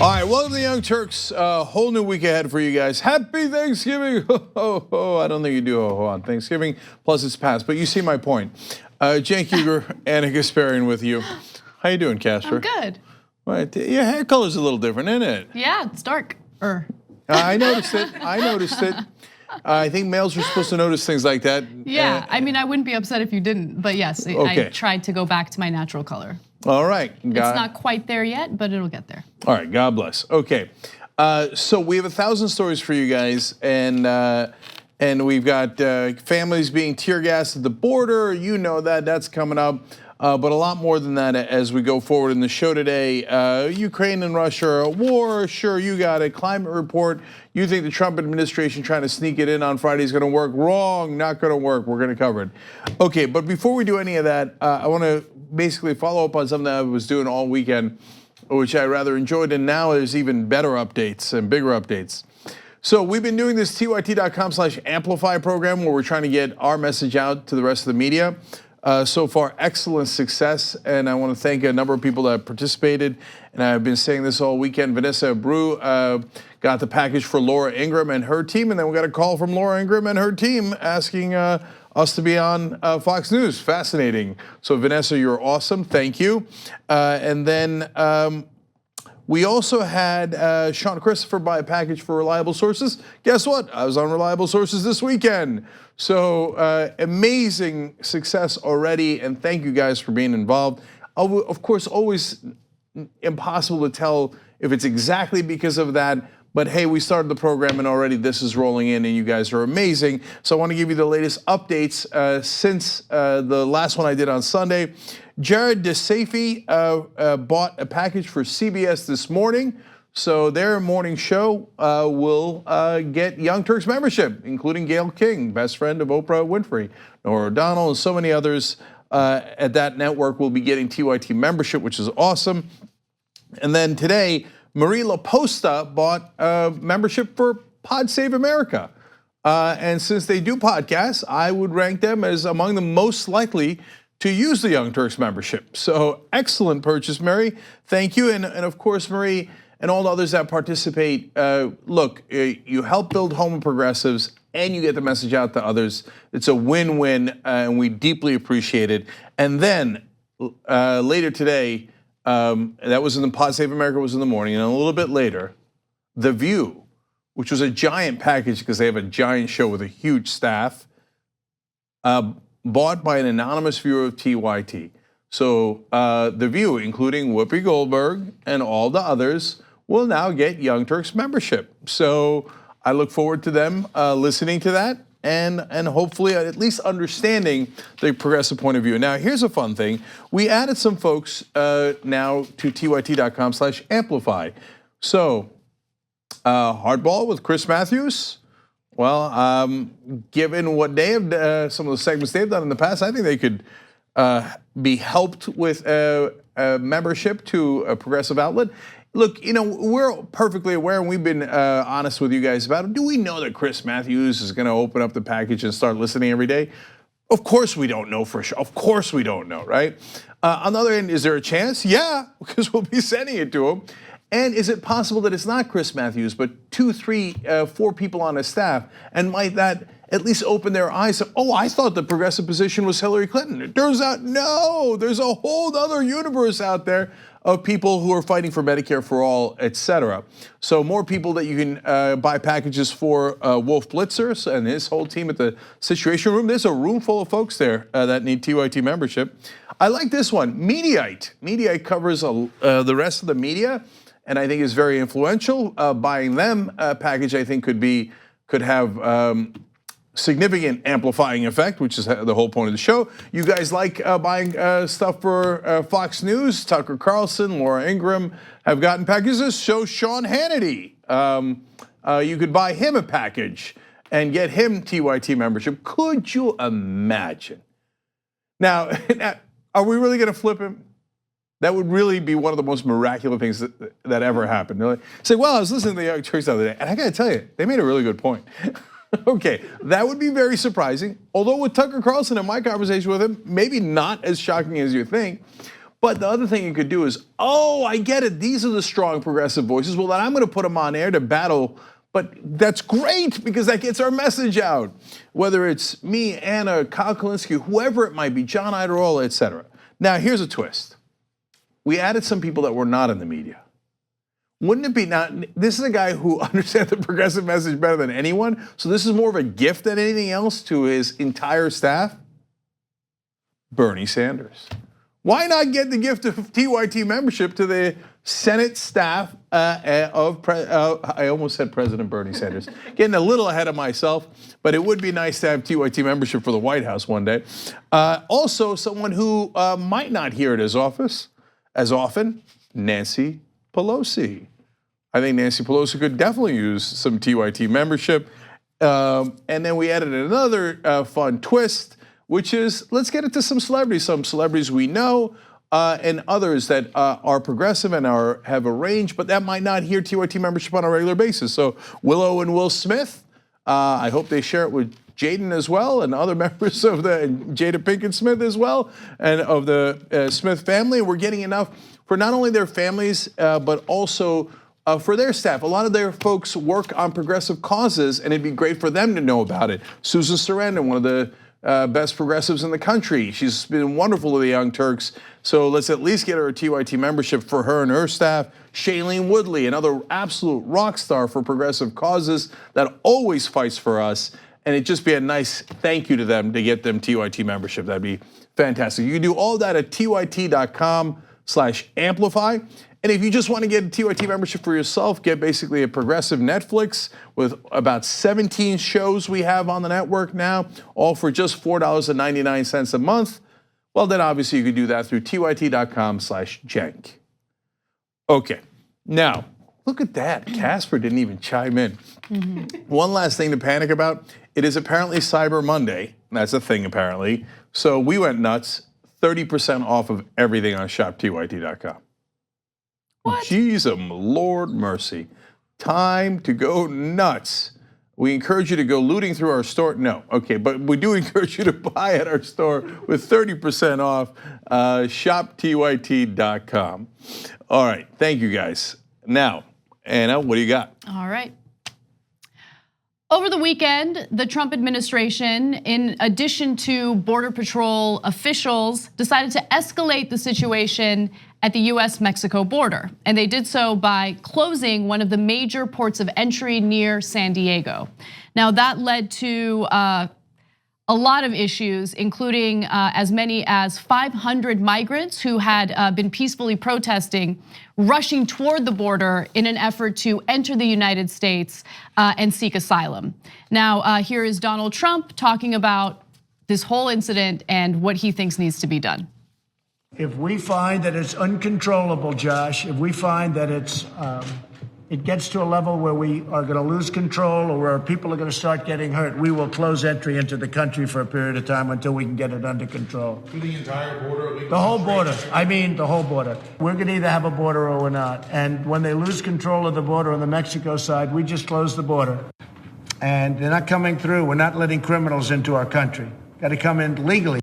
All right, welcome to the Young Turks. Whole new week ahead for you guys. Happy Thanksgiving. Ho, ho. I don't think you do ho, ho on Thanksgiving. Plus, it's past. But you see my point. Cenk, Uygur, and Kasparian with you. How you doing, Casper? I'm good. Right. Your hair color's a little different, isn't it? Yeah, it's dark. I noticed it. I think males are supposed to notice things like that. Yeah, I mean, I wouldn't be upset if you didn't. But yes, Okay. I tried to go back to my natural color. All right. It's not quite there yet, but it'll get there. All right, God bless. Okay, so we have 1,000 stories for you guys, and we've got families being tear gassed at the border. You know that's coming up, but a lot more than that as we go forward in the show today. Ukraine and Russia, war, sure, you got it. Climate report. You think the Trump administration trying to sneak it in on Friday is going to work? Wrong, not going to work. We're going to cover it. Okay, but before we do any of that, I want to basically follow up on something that I was doing all weekend, which I rather enjoyed, and now there's even better updates and bigger updates. So we've been doing this tyt.com/amplify program where we're trying to get our message out to the rest of the media. So far, excellent success, and I want to thank a number of people that participated, and I've been saying this all weekend. Vanessa Brew got the package for Laura Ingraham and her team, and then we got a call from Laura Ingraham and her team asking us to be on Fox News. Fascinating. So Vanessa, you're awesome. Thank you. And then we also had Sean Christopher buy a package for Reliable Sources. Guess what? I was on Reliable Sources this weekend. So amazing success already, and thank you guys for being involved. Of course, always impossible to tell if it's exactly because of that, but hey, we started the program and already this is rolling in and you guys are amazing. So I want to give you the latest updates since the last one I did on Sunday. Jared DeSafi bought a package for CBS this morning. So their morning show will get Young Turks membership, including Gayle King, best friend of Oprah Winfrey, Norah O'Donnell, and so many others at that network will be getting TYT membership, which is awesome. And then today, Marie LaPosta bought membership for Pod Save America. And since they do podcasts, I would rank them as among the most likely to use the Young Turks membership. So excellent purchase, Marie. Thank you. And of course, Marie and all the others that participate, look, you help build home of progressives and you get the message out to others. It's a win-win and we deeply appreciate it. And then later today, that was in the Pod Save America was in the morning, and a little bit later, The View, which was a giant package because they have a giant show with a huge staff, bought by an anonymous viewer of TYT. So The View, including Whoopi Goldberg and all the others, will now get Young Turks membership. So I look forward to them listening to that and hopefully at least understanding the progressive point of view. Now, here's a fun thing. We added some folks now to tyt.com/amplify. So, Hardball with Chris Matthews. Well, given what they have, some of the segments they've done in the past, I think they could be helped with a membership to a progressive outlet. Look, you know, we're perfectly aware, and we've been honest with you guys about it. Do we know that Chris Matthews is going to open up the package and start listening every day? Of course we don't know for sure. Of course we don't know, right? On the other end, is there a chance? Yeah, because we'll be sending it to him. And is it possible that it's not Chris Matthews, but 2, 3, 4 people on his staff? And might that at least open their eyes? Oh, I thought the progressive position was Hillary Clinton. It turns out, no, there's a whole other universe out there of people who are fighting for Medicare for all, et cetera. So more people that you can buy packages for. Wolf Blitzer and his whole team at the Situation Room. There's a room full of folks there that need TYT membership. I like this one, Mediaite. Mediaite covers the rest of the media, and I think is very influential. Buying them a package, I think, could have significant amplifying effect, which is the whole point of the show. You guys like buying stuff for Fox News. Tucker Carlson, Laura Ingraham have gotten packages. So Sean Hannity, you could buy him a package and get him TYT membership. Could you imagine? Now, are we really going to flip him? That would really be one of the most miraculous things that ever happened. Like, say, well, I was listening to the Young Turks the other day, and I got to tell you, they made a really good point. Okay, that would be very surprising. Although with Tucker Carlson and my conversation with him, maybe not as shocking as you think. But the other thing you could do is, oh, I get it. These are the strong progressive voices. Well, then I'm going to put them on air to battle. But that's great because that gets our message out. Whether it's me, Anna, Kyle Kalinske, whoever it might be, John Iadarola, et cetera. Now, here's a twist. We added some people that were not in the media. Wouldn't it be not, this is a guy who understands the progressive message better than anyone. So this is more of a gift than anything else to his entire staff. Bernie Sanders. Why not get the gift of TYT membership to the Senate staff I almost said President Bernie Sanders. Getting a little ahead of myself, but it would be nice to have TYT membership for the White House one day. Also, someone who might not hear it as often, Nancy Pelosi. I think Nancy Pelosi could definitely use some TYT membership. And then we added another fun twist, which is, let's get into some celebrities we know, and others that are progressive and have a range, but that might not hear TYT membership on a regular basis. So Willow and Will Smith, I hope they share it with Jaden as well, and other members of the Jada Pinkett Smith as well, and of the Smith family. We're getting enough for not only their families, but also for their staff. A lot of their folks work on progressive causes, and it'd be great for them to know about it. Susan Sarandon, one of the best progressives in the country. She's been wonderful to the Young Turks. So let's at least get her a TYT membership for her and her staff. Shailene Woodley, another absolute rock star for progressive causes that always fights for us. And it'd just be a nice thank you to them to get them TYT membership. That'd be fantastic. You can do all that at tyt.com/amplify. And if you just want to get a TYT membership for yourself, get basically a progressive Netflix with about 17 shows we have on the network now, all for just $4.99 a month. Well, then obviously you could do that through tyt.com/Cenk. Okay, now look at that. Casper didn't even chime in. One last thing to panic about. It is apparently Cyber Monday. That's a thing apparently. So we went nuts, 30% off of everything on shoptyt.com. What? Jesus, Lord mercy. Time to go nuts. We encourage you to go looting through our store. No, okay, but we do encourage you to buy at our store with 30% off, shoptyt.com. All right, thank you guys. Now, Anna, what do you got? All right. Over the weekend, the Trump administration, in addition to Border Patrol officials, decided to escalate the situation at the US-Mexico border. And they did so by closing one of the major ports of entry near San Diego. Now that led to a lot of issues, including as many as 500 migrants who had been peacefully protesting, rushing toward the border in an effort to enter the United States and seek asylum. Now, here is Donald Trump talking about this whole incident and what he thinks needs to be done. If we find that it's uncontrollable, Josh, if we find that it gets to a level where we are going to lose control or where people are going to start getting hurt, we will close entry into the country for a period of time until we can get it under control. To the entire border? The whole border. I mean, the whole border. We're going to either have a border or we're not. And when they lose control of the border on the Mexico side, we just close the border. And they're not coming through. We're not letting criminals into our country. Got to come in legally.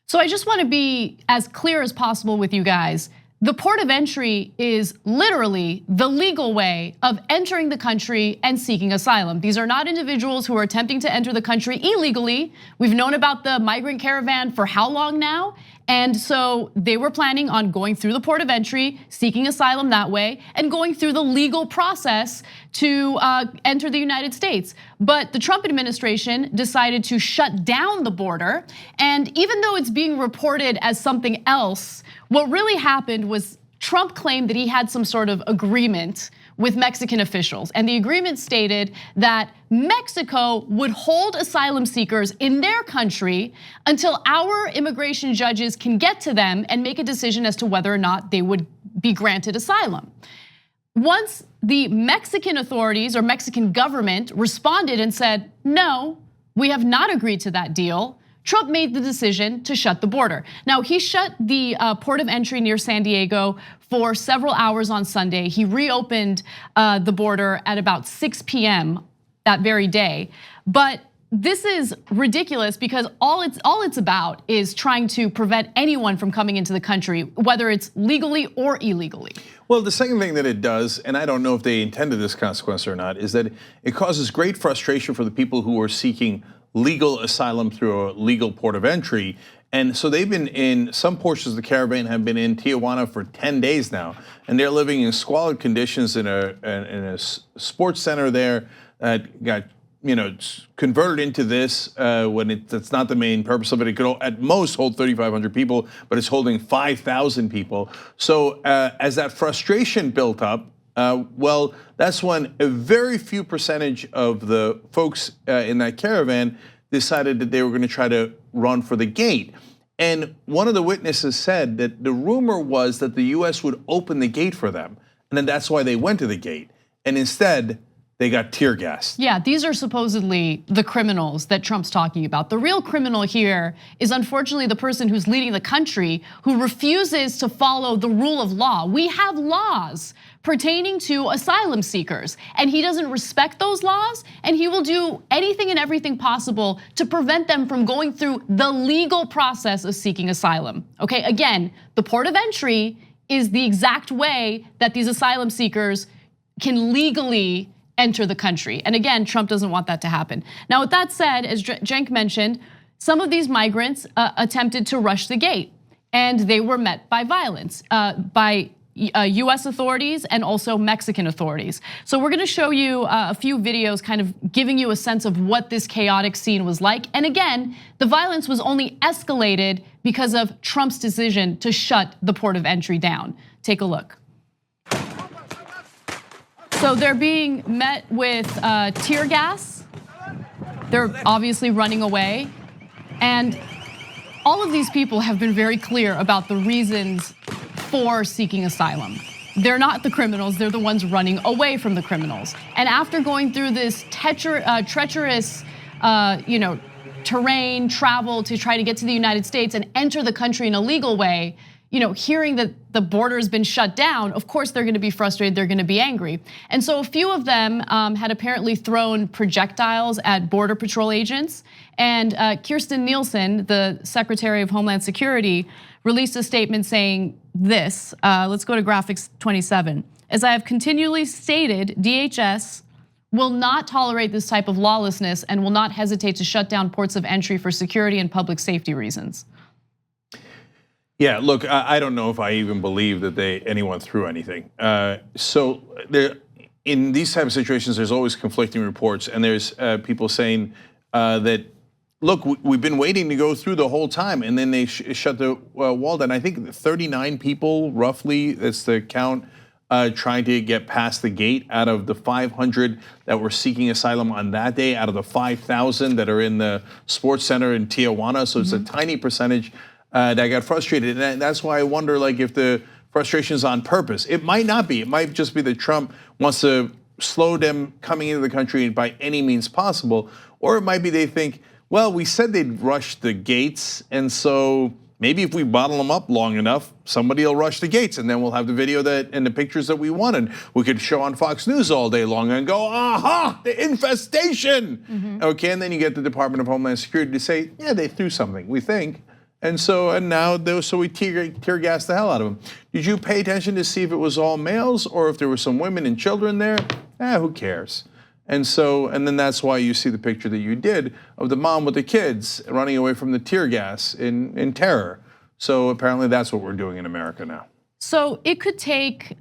So I just want to be as clear as possible with you guys. The port of entry is literally the legal way of entering the country and seeking asylum. These are not individuals who are attempting to enter the country illegally. We've known about the migrant caravan for how long now? And so they were planning on going through the port of entry, seeking asylum that way, and going through the legal process to enter the United States. But the Trump administration decided to shut down the border. And even though it's being reported as something else, what really happened was Trump claimed that he had some sort of agreement with Mexican officials. And the agreement stated that Mexico would hold asylum seekers in their country until our immigration judges can get to them and make a decision as to whether or not they would be granted asylum. Once the Mexican authorities or Mexican government responded and said, no, we have not agreed to that deal, Trump made the decision to shut the border. Now, he shut the port of entry near San Diego for several hours on Sunday. He reopened the border at about 6 p.m. that very day. But this is ridiculous because all it's about is trying to prevent anyone from coming into the country, whether it's legally or illegally. Well, the second thing that it does, and I don't know if they intended this consequence or not, is that it causes great frustration for the people who are seeking legal asylum through a legal port of entry. And so they've been in, some portions of the caravan have been in Tijuana for 10 days now, and they're living in squalid conditions in a sports center there that got converted into this when that's not the main purpose of it. It could at most hold 3,500 people, but it's holding 5,000 people. So as that frustration built up, well, that's when a very few percentage of the folks in that caravan decided that they were going to try to run for the gate. And one of the witnesses said that the rumor was that the US would open the gate for them. And then that's why they went to the gate. And instead, they got tear gassed. Yeah, these are supposedly the criminals that Trump's talking about. The real criminal here is unfortunately the person who's leading the country who refuses to follow the rule of law. We have laws pertaining to asylum seekers, and he doesn't respect those laws, and he will do anything and everything possible to prevent them from going through the legal process of seeking asylum. Okay, again, the port of entry is the exact way that these asylum seekers can legally enter the country. And again, Trump doesn't want that to happen. Now, with that said, as Cenk mentioned, some of these migrants attempted to rush the gate, and they were met by violence by US authorities and also Mexican authorities. So we're gonna show you a few videos kind of giving you a sense of what this chaotic scene was like. And again, the violence was only escalated because of Trump's decision to shut the port of entry down. Take a look. So they're being met with tear gas. They're obviously running away. And all of these people have been very clear about the reasons for seeking asylum. They're not the criminals, they're the ones running away from the criminals. And after going through this treacherous terrain, travel to try to get to the United States and enter the country in a legal way, hearing that the border has been shut down, of course they're gonna be frustrated, they're gonna be angry. And so a few of them had apparently thrown projectiles at Border Patrol agents. And Kirstjen Nielsen, the Secretary of Homeland Security, released a statement saying this, let's go to graphics 27. As I have continually stated, DHS will not tolerate this type of lawlessness and will not hesitate to shut down ports of entry for security and public safety reasons. Yeah, look, I don't know if I even believe that anyone threw anything. So in these type of situations, there's always conflicting reports, and there's people saying that, look, we've been waiting to go through the whole time, and then they shut the wall down. I think 39 people, roughly, that's the count, trying to get past the gate out of the 500 that were seeking asylum on that day, out of the 5,000 that are in the sports center in Tijuana. So it's a tiny percentage that got frustrated, and that's why I wonder, like, if the frustration is on purpose. It might not be. It might just be that Trump wants to slow them coming into the country by any means possible, or it might be they think, well, we said they'd rush the gates, and so maybe if we bottle them up long enough, somebody will rush the gates, and then we'll have the video and the pictures that we wanted. We could show on Fox News all day long and go, aha, the infestation. Okay, and then you get the Department of Homeland Security to say, yeah, they threw something, we think. And now we tear gas the hell out of them. Did you pay attention to see if it was all males or if there were some women and children there? Who cares? And then that's why you see the picture that you did of the mom with the kids running away from the tear gas in terror. So apparently that's what we're doing in America now. So it could take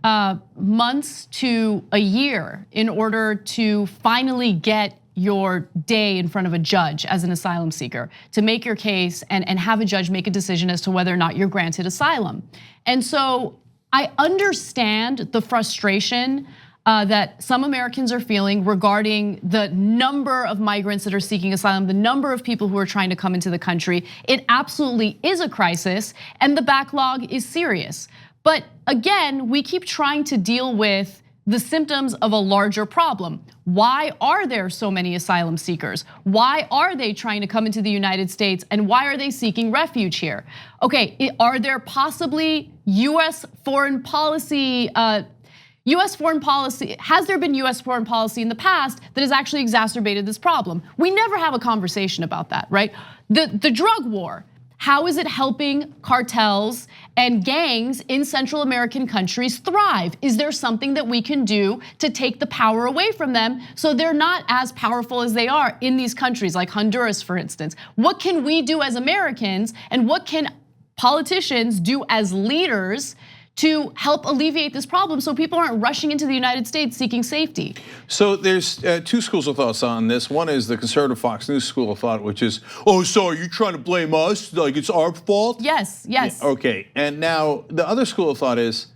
months to a year in order to finally get your day in front of a judge as an asylum seeker, to make your case and have a judge make a decision as to whether or not you're granted asylum. And so I understand the frustration that some Americans are feeling regarding the number of migrants that are seeking asylum, the number of people who are trying to come into the country. It absolutely is a crisis, and the backlog is serious. But again, we keep trying to deal with the symptoms of a larger problem. Why are there so many asylum seekers? Why are they trying to come into the United States, and why are they seeking refuge here? Okay, are there possibly US foreign policy US foreign policy, has there been US foreign policy in the past that has actually exacerbated this problem? We never have a conversation about that, right? The drug war, how is it helping cartels and gangs in Central American countries thrive? Is there something that we can do to take the power away from them so they're not as powerful as they are in these countries like Honduras, for instance? What can we do as Americans, and what can politicians do as leaders to help alleviate this problem so people aren't rushing into the United States seeking safety? So there's two schools of thoughts on this. One is the conservative Fox News school of thought, which is, oh, so are you trying to blame us? Like it's our fault? Yes. Yeah, okay, and now the other school of thought is,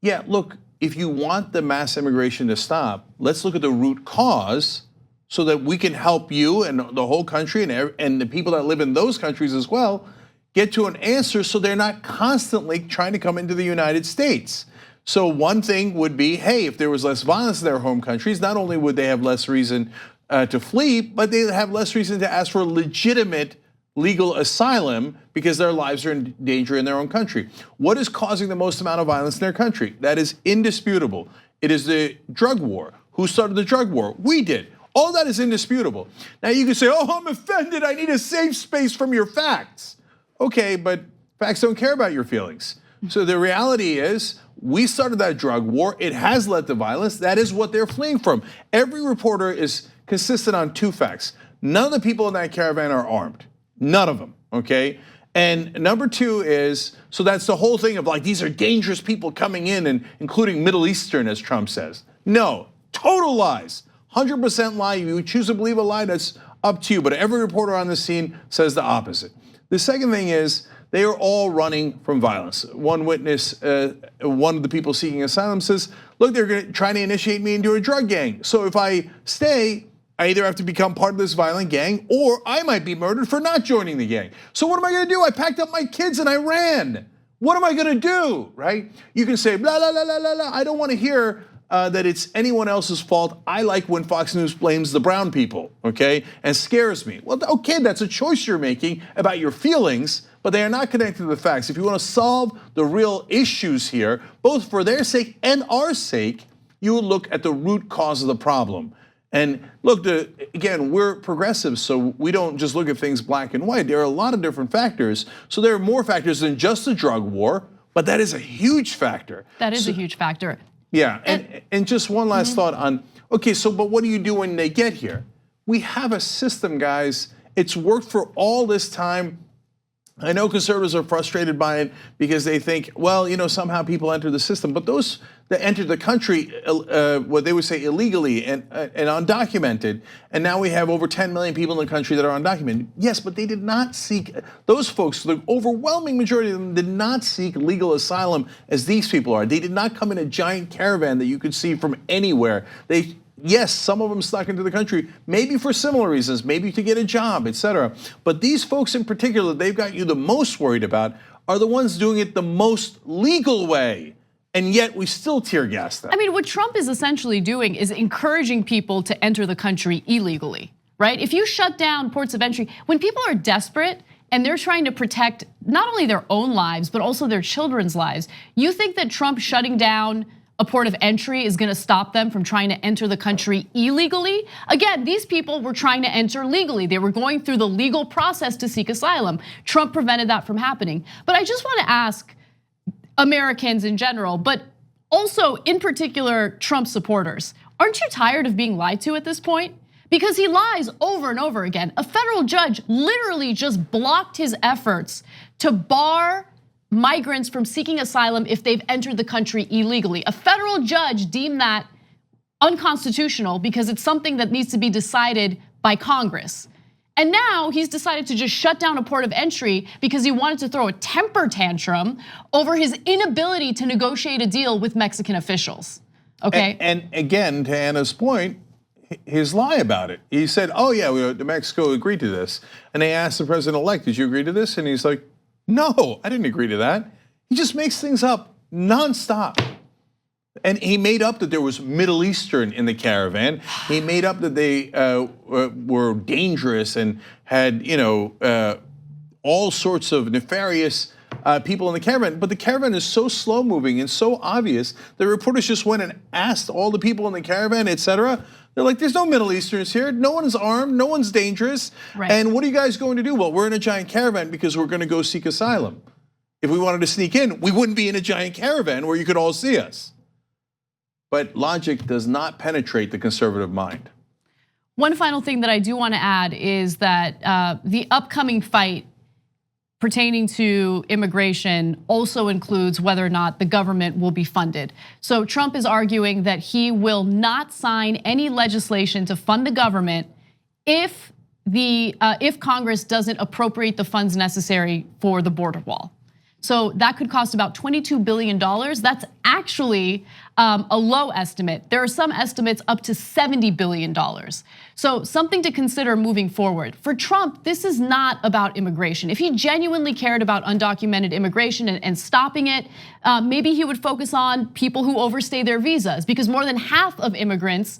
yeah, look, if you want the mass immigration to stop, let's look at the root cause so that we can help you and the whole country and the people that live in those countries as well get to an answer so they're not constantly trying to come into the United States. So one thing would be, hey, if there was less violence in their home countries, not only would they have less reason to flee, but they'd have less reason to ask for legitimate legal asylum because their lives are in danger in their own country. What is causing the most amount of violence in their country? That is indisputable. It is the drug war. Who started the drug war? We did. All that is indisputable. Now you can say, oh, I'm offended. I need a safe space from your facts. Okay, but facts don't care about your feelings. So the reality is, we started that drug war. It has led to violence. That is what they're fleeing from. Every reporter is consistent on two facts. None of the people in that caravan are armed. None of them, okay? And number two is, so that's the whole thing of like, these are dangerous people coming in, and including Middle Eastern, as Trump says. No, total lies, 100% lie. If you choose to believe a lie, that's up to you. But every reporter on the scene says the opposite. The second thing is, they are all running from violence. One witness, one of the people seeking asylum says, look, they're trying to initiate me into a drug gang. So if I stay, I either have to become part of this violent gang or I might be murdered for not joining the gang. So what am I gonna do? I packed up my kids and I ran. What am I gonna do, right? You can say, blah, blah, blah, blah, blah, blah. I don't wanna hear that it's anyone else's fault. I like when Fox News blames the brown people, okay, and scares me. Well, okay, that's a choice you're making about your feelings, but they are not connected to the facts. If you want to solve the real issues here, both for their sake and our sake, you would look at the root cause of the problem. And look, again, we're progressives, so we don't just look at things black and white. There are a lot of different factors. So there are more factors than just the drug war, but that is a huge factor. That is a huge factor. Yeah, and just one last thought on, okay, so but what do you do when they get here? We have a system, guys. It's worked for all this time. I know conservatives are frustrated by it because they think, well, you know, somehow people enter the system, but those that entered the country, what they would say illegally and undocumented, and now we have over 10 million people in the country that are undocumented. Yes, but they did not seek, those folks, the overwhelming majority of them did not seek legal asylum as these people are. They did not come in a giant caravan that you could see from anywhere. Yes, some of them snuck into the country, maybe for similar reasons, maybe to get a job, etc. But these folks in particular, they've got you the most worried about, are the ones doing it the most legal way. And yet we still tear gas them. I mean, what Trump is essentially doing is encouraging people to enter the country illegally, right? If you shut down ports of entry, when people are desperate and they're trying to protect not only their own lives, but also their children's lives, you think that Trump shutting down a port of entry is gonna stop them from trying to enter the country illegally? Again, these people were trying to enter legally. They were going through the legal process to seek asylum. Trump prevented that from happening. But I just wanna ask Americans in general, but also in particular Trump supporters, aren't you tired of being lied to at this point? Because he lies over and over again. A federal judge literally just blocked his efforts to bar migrants from seeking asylum if they've entered the country illegally. A federal judge deemed that unconstitutional because it's something that needs to be decided by Congress. And now he's decided to just shut down a port of entry because he wanted to throw a temper tantrum over his inability to negotiate a deal with Mexican officials, okay? And again, to Anna's point, his lie about it. He said, oh yeah, Mexico agreed to this. And they asked the president-elect, did you agree to this? And he's like, no, I didn't agree to that. He just makes things up nonstop. And he made up that there was Middle Eastern in the caravan. He made up that they were dangerous and had, all sorts of nefarious people in the caravan. But the caravan is so slow moving and so obvious. The reporters just went and asked all the people in the caravan, etc. They're like, there's no Middle Easterns here. No one's armed. No one's dangerous. Right. And what are you guys going to do? Well, we're in a giant caravan because we're going to go seek asylum. If we wanted to sneak in, we wouldn't be in a giant caravan where you could all see us. But logic does not penetrate the conservative mind. One final thing that I do want to add is that the upcoming fight pertaining to immigration also includes whether or not the government will be funded. So Trump is arguing that he will not sign any legislation to fund the government if Congress doesn't appropriate the funds necessary for the border wall. So that could cost about $22 billion. That's actually a low estimate. There are some estimates up to $70 billion. So something to consider moving forward. For Trump, this is not about immigration. If he genuinely cared about undocumented immigration and stopping it, maybe he would focus on people who overstay their visas, because more than half of immigrants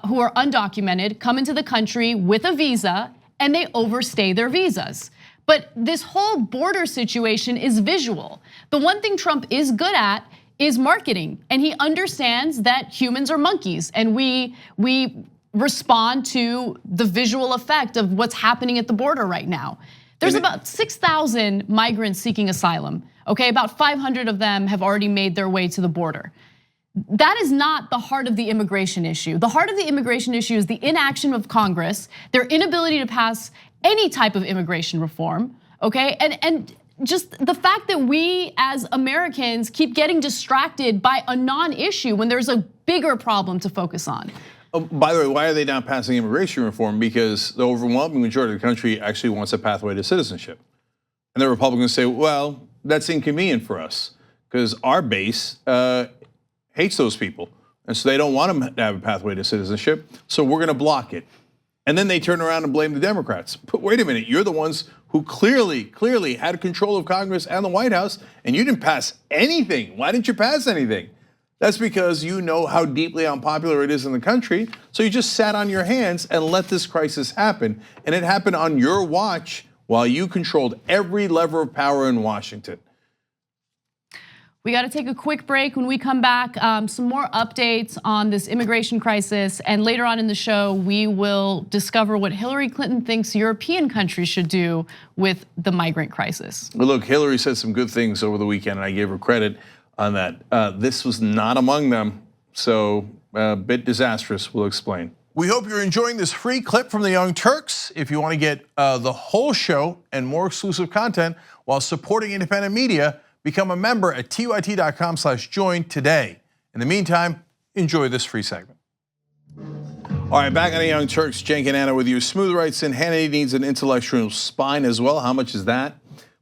who are undocumented come into the country with a visa and they overstay their visas. But this whole border situation is visual. The one thing Trump is good at is marketing, and he understands that humans are monkeys, and we respond to the visual effect of what's happening at the border right now. There's about 6,000 migrants seeking asylum. Okay, about 500 of them have already made their way to the border. That is not the heart of the immigration issue. The heart of the immigration issue is the inaction of Congress, their inability to pass any type of immigration reform, okay? And just the fact that we as Americans keep getting distracted by a non-issue when there's a bigger problem to focus on. Oh, by the way, why are they not passing immigration reform? Because the overwhelming majority of the country actually wants a pathway to citizenship. And the Republicans say, well, that's inconvenient for us because our base hates those people. And so they don't want them to have a pathway to citizenship, so we're gonna block it. And then they turn around and blame the Democrats. But wait a minute, you're the ones who clearly had control of Congress and the White House, and you didn't pass anything. Why didn't you pass anything? That's because you know how deeply unpopular it is in the country, so you just sat on your hands and let this crisis happen. And it happened on your watch while you controlled every lever of power in Washington. We got to take a quick break. When we come back, some more updates on this immigration crisis. And later on in the show, we will discover what Hillary Clinton thinks European countries should do with the migrant crisis. Well, look, Hillary said some good things over the weekend, and I gave her credit on that. This was not among them, so a bit disastrous. We'll explain. We hope you're enjoying this free clip from the Young Turks. If you want to get the whole show and more exclusive content while supporting independent media, become a member at tyt.com/join today. In the meantime, enjoy this free segment. All right, back on the Young Turks, Cenk and Anna with you. Smooth writes in, Hannity needs an intellectual spine as well. How much is that?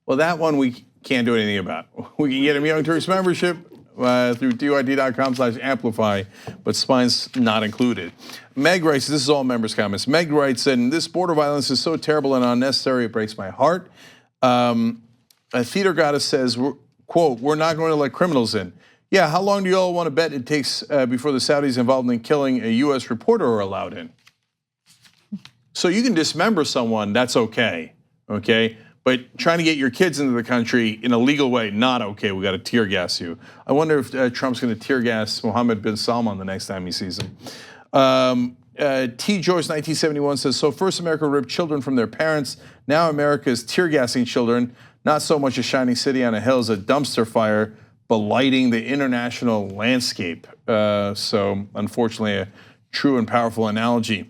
Well, that one we can't do anything about. We can get him Young Turks membership through tyt.com/amplify, but spine's not included. Meg writes, this is all members' comments. Meg writes, and this border violence is so terrible and unnecessary, it breaks my heart. A theater goddess says, quote, we're not going to let criminals in. Yeah, how long do you all want to bet it takes before the Saudis involved in killing a US reporter are allowed in? So you can dismember someone, that's okay? But trying to get your kids into the country in a legal way, not okay, we got to tear gas you. I wonder if Trump's going to tear gas Mohammed bin Salman the next time he sees him. T. Joyce 1971 says, so first America ripped children from their parents, now America is tear gassing children. Not so much a shining city on a hill as a dumpster fire blighting the international landscape. So unfortunately, a true and powerful analogy.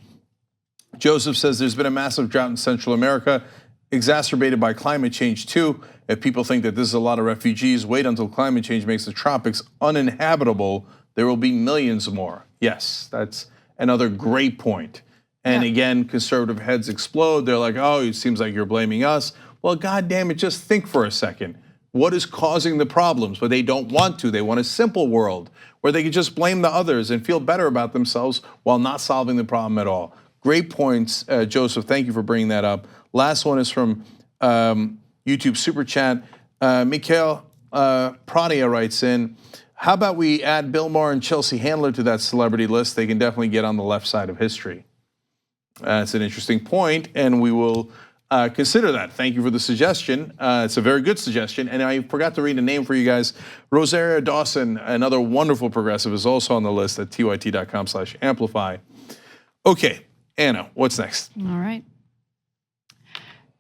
Joseph says there's been a massive drought in Central America, exacerbated by climate change too. If people think that this is a lot of refugees, wait until climate change makes the tropics uninhabitable. There will be millions more. Yes, that's another great point. And again, conservative heads explode. They're like, oh, it seems like you're blaming us. Well, God damn it, just think for a second. What is causing the problems? But they don't want to. They want a simple world where they can just blame the others and feel better about themselves while not solving the problem at all. Great points, Joseph. Thank you for bringing that up. Last one is from YouTube Super Chat. Mikhail Pradia writes in, how about we add Bill Maher and Chelsea Handler to that celebrity list? They can definitely get on the left side of history. That's an interesting point, and we will consider that. Thank you for the suggestion. It's a very good suggestion. And I forgot to read a name for you guys. Rosaria Dawson, another wonderful progressive, is also on the list at tyt.com/amplify. Okay, Anna, what's next? All right.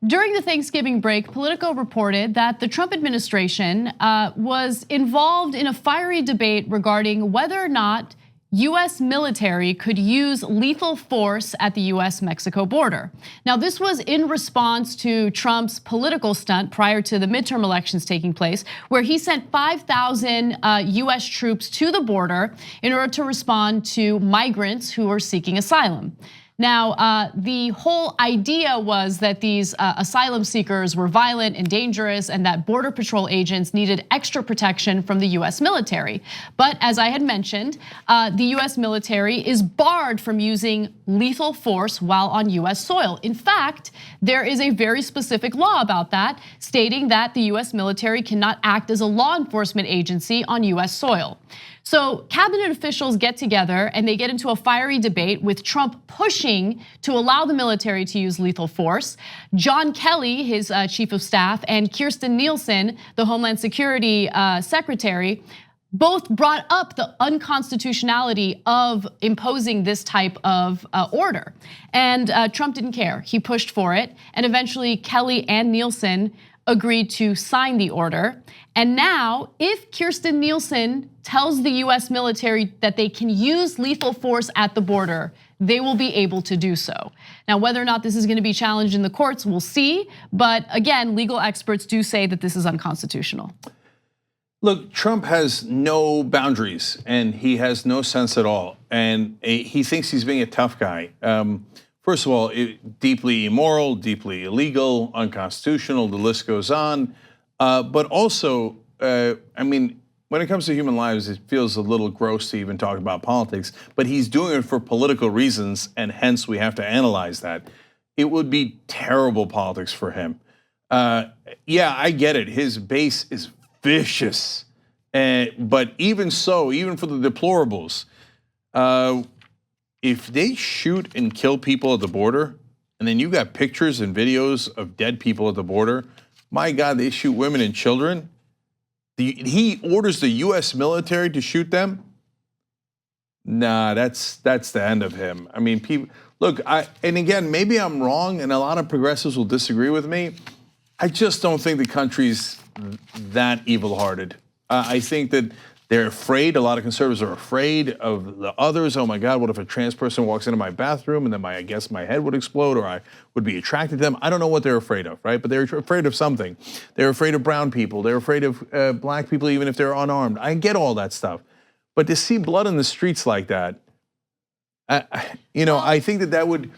During the Thanksgiving break, Politico reported that the Trump administration was involved in a fiery debate regarding whether or not US military could use lethal force at the US-Mexico border. Now, this was in response to Trump's political stunt prior to the midterm elections taking place, where he sent 5,000 US troops to the border in order to respond to migrants who were seeking asylum. Now, the whole idea was that these asylum seekers were violent and dangerous and that Border Patrol agents needed extra protection from the US military. But as I had mentioned, the US military is barred from using lethal force while on US soil. In fact, there is a very specific law about that, stating that the US military cannot act as a law enforcement agency on US soil. So cabinet officials get together and they get into a fiery debate with Trump pushing to allow the military to use lethal force. John Kelly, his chief of staff, and Kirstjen Nielsen, the Homeland Security secretary, both brought up the unconstitutionality of imposing this type of order. And Trump didn't care. He pushed for it. And eventually Kelly and Nielsen agreed to sign the order. And now, if Kirstjen Nielsen tells the US military that they can use lethal force at the border, they will be able to do so. Now, whether or not this is going to be challenged in the courts, we'll see. But again, legal experts do say that this is unconstitutional. Look, Trump has no boundaries and he has no sense at all. And he thinks he's being a tough guy. First of all, deeply immoral, deeply illegal, unconstitutional, the list goes on. But also, I mean, when it comes to human lives, it feels a little gross to even talk about politics, but he's doing it for political reasons, and hence we have to analyze that. It would be terrible politics for him. Yeah, I get it. His base is vicious. But even so, even for the deplorables, if they shoot and kill people at the border, and then you got pictures and videos of dead people at the border, my God, they shoot women and children. He orders the US military to shoot them. Nah, that's the end of him. I mean, people, look, and again, maybe I'm wrong and a lot of progressives will disagree with me. I just don't think the country's that evil-hearted. I think that they're afraid, a lot of conservatives are afraid of the others. Oh my God, what if a trans person walks into my bathroom and then I guess my head would explode or I would be attracted to them? I don't know what they're afraid of, right? But they're afraid of something. They're afraid of brown people. They're afraid of black people, even if they're unarmed. I get all that stuff. But to see blood in the streets like that, I think that would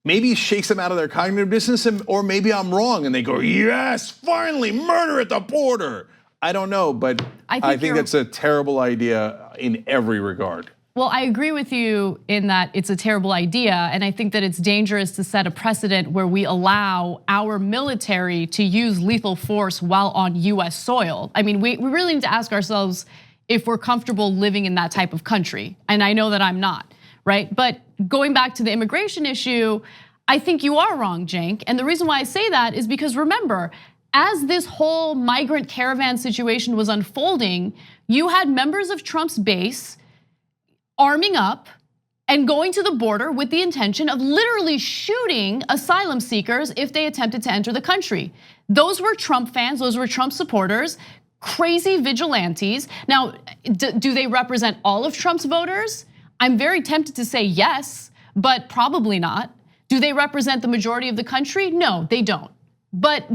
maybe shakes them out of their cognitive dissonance, or maybe I'm wrong and they go, yes, finally, murder at the border. I don't know, but I think that's a terrible idea in every regard. Well, I agree with you in that it's a terrible idea, and I think that it's dangerous to set a precedent where we allow our military to use lethal force while on US soil. I mean, we really need to ask ourselves if we're comfortable living in that type of country, and I know that I'm not, right? But going back to the immigration issue, I think you are wrong, Cenk, and the reason why I say that is because remember, as this whole migrant caravan situation was unfolding, you had members of Trump's base arming up and going to the border with the intention of literally shooting asylum seekers if they attempted to enter the country. Those were Trump fans, those were Trump supporters, crazy vigilantes. Now, do they represent all of Trump's voters? I'm very tempted to say yes, but probably not. Do they represent the majority of the country? No, they don't. But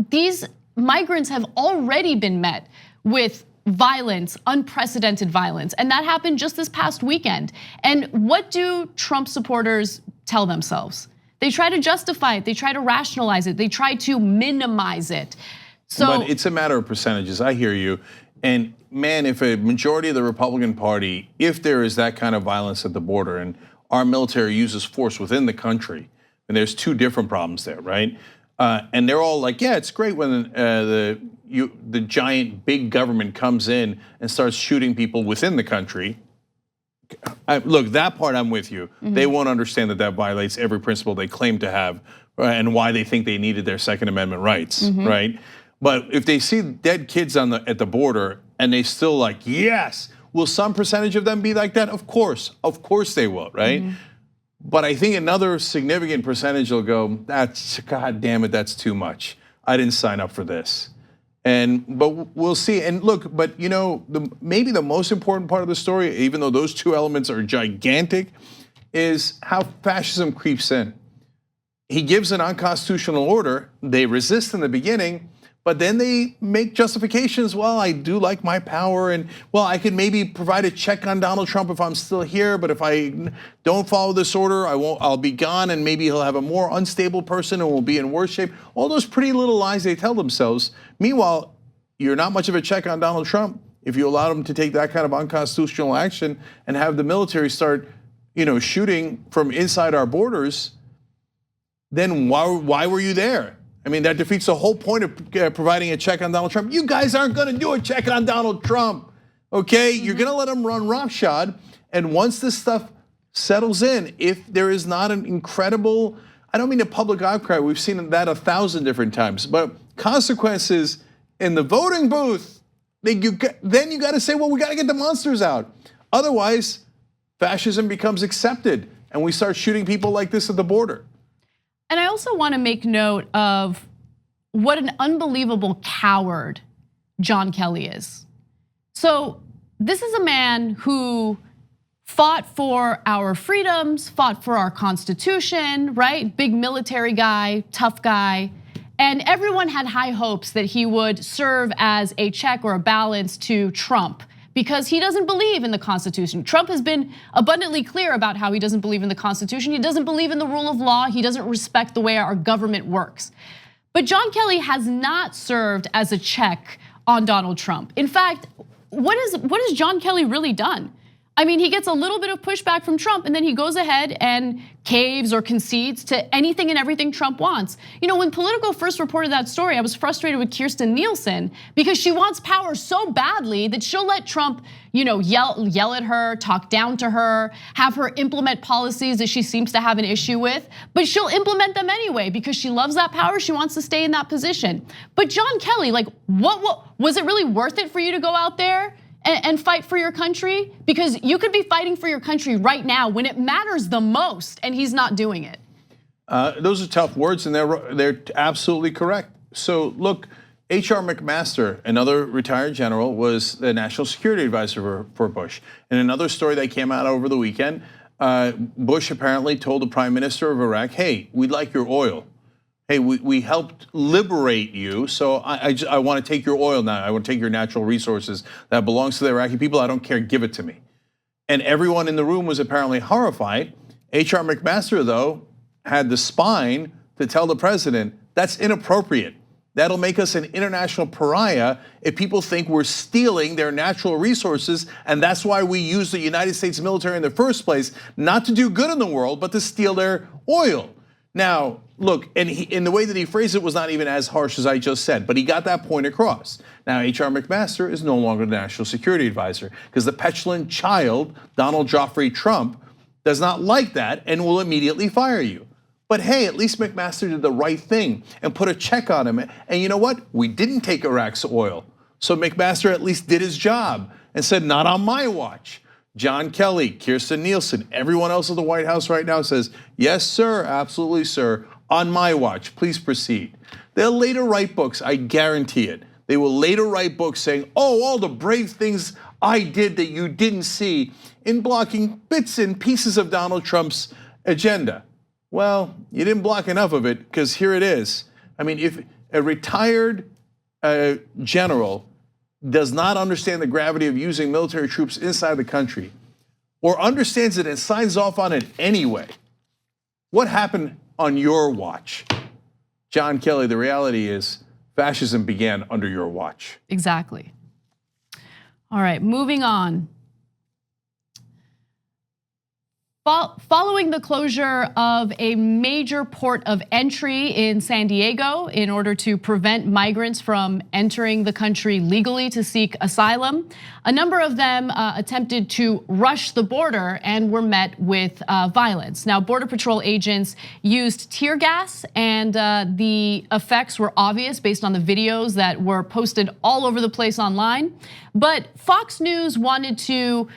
these migrants have already been met with violence, unprecedented violence, and that happened just this past weekend. And what do Trump supporters tell themselves? They try to justify it, they try to rationalize it, they try to minimize it. So, but it's a matter of percentages, I hear you. And man, if a majority of the Republican Party, if there is that kind of violence at the border and our military uses force within the country, and there's two different problems there, right? And they're all like, yeah, it's great when the giant big government comes in and starts shooting people within the country. Look, that part I'm with you. Mm-hmm. They won't understand that violates every principle they claim to have and why they think they needed their Second Amendment rights, right? But if they see dead kids at the border and they still like, yes, will some percentage of them be like that? Of course they will, right? But I think another significant percentage will go, that's, God damn it, that's too much. I didn't sign up for this. But we'll see. And look, but you know, maybe the most important part of the story, even though those two elements are gigantic, is how fascism creeps in. He gives an unconstitutional order. They resist in the beginning, but then they make justifications. Well, I do like my power, and well, I could maybe provide a check on Donald Trump if I'm still here, but if I don't follow this order, I'll be gone, and maybe he'll have a more unstable person and will be in worse shape. All those pretty little lies they tell themselves. Meanwhile, you're not much of a check on Donald Trump if you allow him to take that kind of unconstitutional action and have the military start, shooting from inside our borders. Then why were you there? I mean, that defeats the whole point of providing a check on Donald Trump. You guys aren't going to do a check on Donald Trump, okay? You're going to let him run roughshod, and once this stuff settles in, if there is not an incredible, I don't mean a public outcry, we've seen that 1,000 different times, but consequences in the voting booth, then you got to say, well, we got to get the monsters out. Otherwise, fascism becomes accepted, and we start shooting people like this at the border. And I also want to make note of what an unbelievable coward John Kelly is. So this is a man who fought for our freedoms, fought for our Constitution, right? Big military guy, tough guy. And everyone had high hopes that he would serve as a check or a balance to Trump, because he doesn't believe in the Constitution. Trump has been abundantly clear about how he doesn't believe in the Constitution. He doesn't believe in the rule of law. He doesn't respect the way our government works. But John Kelly has not served as a check on Donald Trump. In fact, what has John Kelly really done? I mean, he gets a little bit of pushback from Trump, and then he goes ahead and caves or concedes to anything and everything Trump wants. When Politico first reported that story, I was frustrated with Kirstjen Nielsen because she wants power so badly that she'll let Trump, yell at her, talk down to her, have her implement policies that she seems to have an issue with, but she'll implement them anyway because she loves that power. She wants to stay in that position. But John Kelly, what was it really worth it for you to go out there and fight for your country? Because you could be fighting for your country right now when it matters the most, and he's not doing it. Those are tough words, and they're absolutely correct. So look, H.R. McMaster, another retired general, was the national security advisor for Bush. In another story that came out over the weekend, Bush apparently told the prime minister of Iraq, hey, we'd like your oil. Hey, we helped liberate you, so I want to take your oil now. I want to take your natural resources that belongs to the Iraqi people. I don't care, give it to me. And everyone in the room was apparently horrified. H.R. McMaster, though, had the spine to tell the president, that's inappropriate. That'll make us an international pariah if people think we're stealing their natural resources, and that's why we use the United States military in the first place, not to do good in the world, but to steal their oil. Now, look, and in the way that he phrased it was not even as harsh as I just said, but he got that point across. Now, H.R. McMaster is no longer the national security advisor because the petulant child, Donald Joffrey Trump, does not like that and will immediately fire you. But hey, at least McMaster did the right thing and put a check on him. And you know what? We didn't take Iraq's oil. So McMaster at least did his job and said, not on my watch. John Kelly, Kirstjen Nielsen, everyone else at the White House right now says, yes, sir, absolutely, sir, on my watch, please proceed. They'll later write books, I guarantee it. They will later write books saying, oh, all the brave things I did that you didn't see in blocking bits and pieces of Donald Trump's agenda. Well, you didn't block enough of it because here it is. I mean, if a retired general does not understand the gravity of using military troops inside the country, or understands it and signs off on it anyway, what happened on your watch? John Kelly, the reality is fascism began under your watch. Exactly. All right, moving on. Following the closure of a major port of entry in San Diego in order to prevent migrants from entering the country legally to seek asylum, a number of them attempted to rush the border and were met with violence. Now, Border Patrol agents used tear gas, and the effects were obvious based on the videos that were posted all over the place online. But Fox News wanted to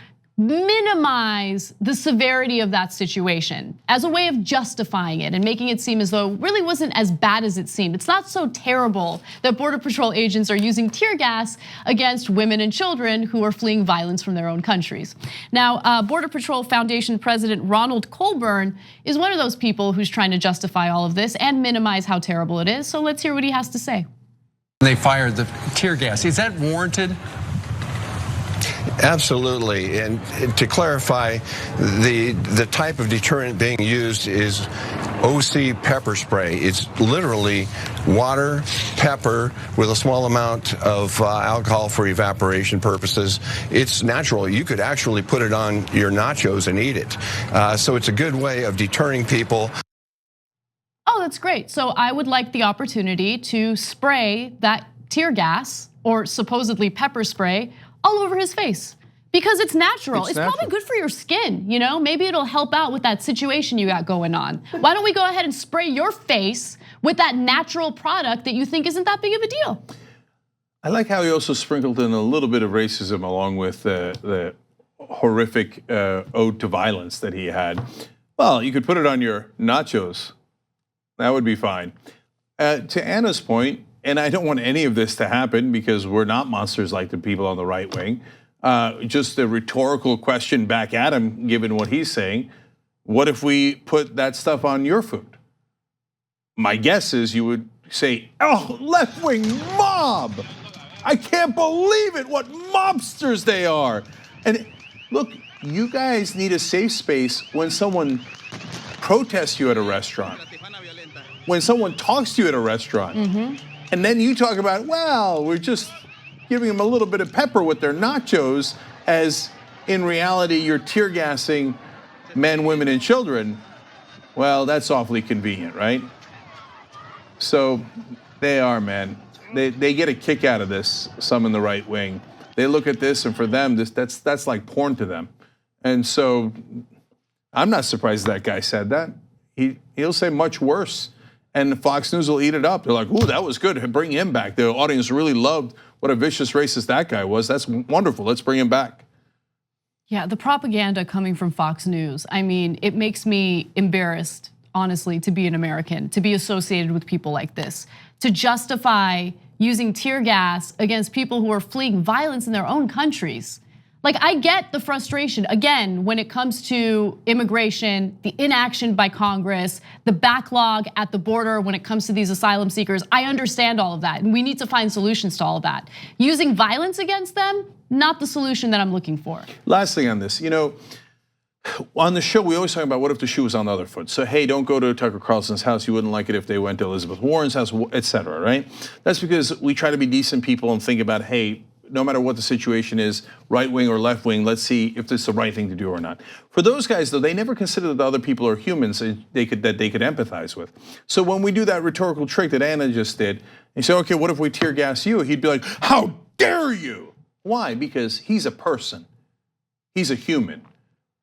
minimize the severity of that situation as a way of justifying it and making it seem as though it really wasn't as bad as it seemed. It's not so terrible that Border Patrol agents are using tear gas against women and children who are fleeing violence from their own countries. Now, Border Patrol Foundation President Ronald Colburn is one of those people who's trying to justify all of this and minimize how terrible it is. So let's hear what he has to say. They fired the tear gas. Is that warranted? Absolutely, and to clarify, the type of deterrent being used is OC pepper spray. It's literally water, pepper, with a small amount of alcohol for evaporation purposes. It's natural. You could actually put it on your nachos and eat it. So it's a good way of deterring people. Oh, that's great. So I would like the opportunity to spray that tear gas or supposedly pepper spray all over his face because it's natural. It's probably good for your skin, you know? Maybe it'll help out with that situation you got going on. Why don't we go ahead and spray your face with that natural product that you think isn't that big of a deal? I like how he also sprinkled in a little bit of racism along with the horrific ode to violence that he had. Well, you could put it on your nachos. That would be fine. To Anna's point, and I don't want any of this to happen because we're not monsters like the people on the right wing. Just a rhetorical question back at him, given what he's saying. What if we put that stuff on your food? My guess is you would say, oh, left-wing mob. I can't believe it, what mobsters they are. And look, you guys need a safe space when someone protests you at a restaurant, when someone talks to you at a restaurant. And then you talk about, well, we're just giving them a little bit of pepper with their nachos, as in reality, you're tear gassing men, women, and children. Well, that's awfully convenient, right? So they are, man. They get a kick out of this, some in the right wing. They look at this, and for them, that's like porn to them. And so I'm not surprised that guy said that. He'll say much worse. And Fox News will eat it up. They're like, ooh, that was good, bring him back. The audience really loved what a vicious racist that guy was. That's wonderful, let's bring him back. Yeah, the propaganda coming from Fox News, I mean, it makes me embarrassed, honestly, to be an American, to be associated with people like this, to justify using tear gas against people who are fleeing violence in their own countries. Like, I get the frustration, again, when it comes to immigration, the inaction by Congress, the backlog at the border when it comes to these asylum seekers. I understand all of that, and we need to find solutions to all of that. Using violence against them, not the solution that I'm looking for. Last thing on this, you know, on the show, we always talk about what if the shoe was on the other foot. So, hey, don't go to Tucker Carlson's house. You wouldn't like it if they went to Elizabeth Warren's house, et cetera, right? That's because we try to be decent people and think about, hey, no matter what the situation is, right wing or left wing, let's see if this is the right thing to do or not. For those guys, though, they never consider that other people are humans that they could empathize with. So when we do that rhetorical trick that Anna just did, and say, okay, what if we tear gas you? He'd be like, how dare you? Why? Because he's a person. He's a human.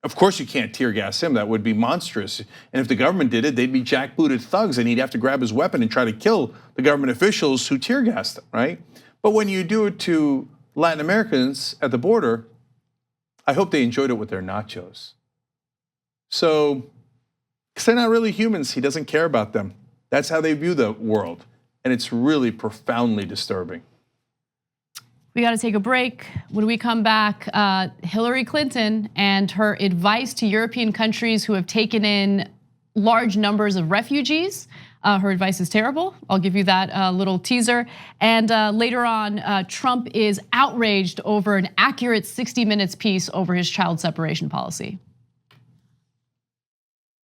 Of course you can't tear gas him, that would be monstrous. And if the government did it, they'd be jackbooted thugs and he'd have to grab his weapon and try to kill the government officials who tear gassed him, right? But when you do it to Latin Americans at the border, I hope they enjoyed it with their nachos. So, because they're not really humans, he doesn't care about them. That's how they view the world. And it's really profoundly disturbing. We got to take a break. When we come back, Hillary Clinton and her advice to European countries who have taken in large numbers of refugees. Her advice is terrible. I'll give you that little teaser. And later on, Trump is outraged over an accurate 60 Minutes piece over his child separation policy.